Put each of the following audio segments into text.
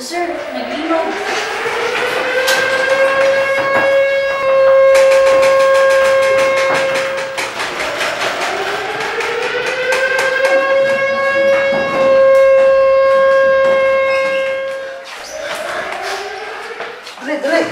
Sir, naglimaw. Dali, dali!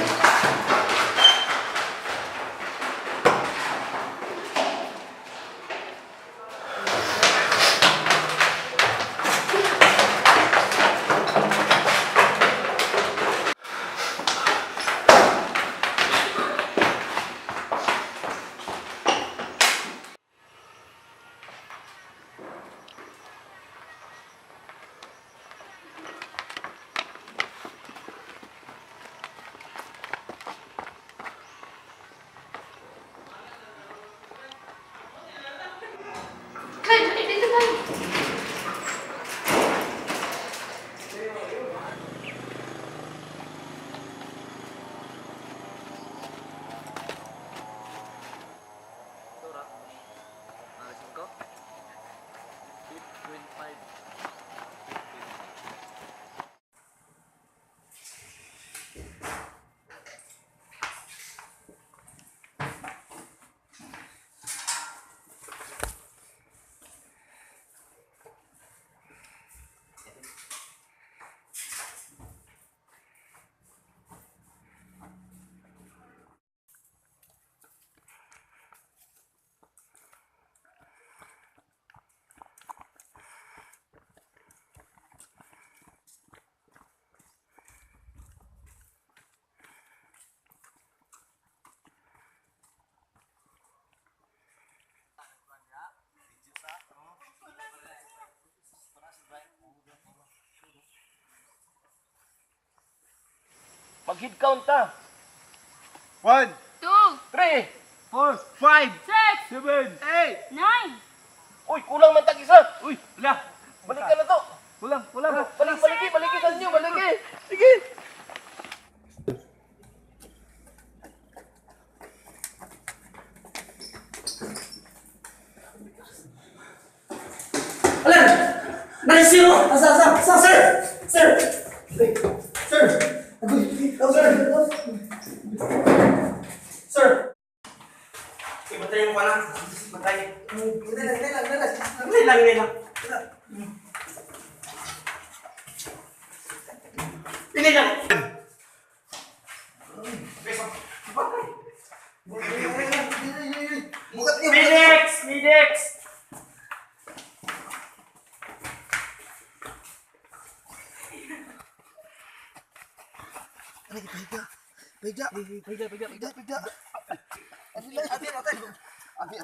Kyle, dito tayo. Mag-head count ta. 1, 2, 3. 4, 5, 6, 7, 8. 9. Uy, kulang man tag isa. Uy, wala. Balik ka na to. Kulang, kulang. Baliki sa inyo, baliki. Sige. Alam! Nakisiro! Asa, sir! Sir! Sir! Agoy! Sir! Sir! Ibatay mo ka lang. Batay. Hindi lang. Hindi lang. Midex! Piga. Ati.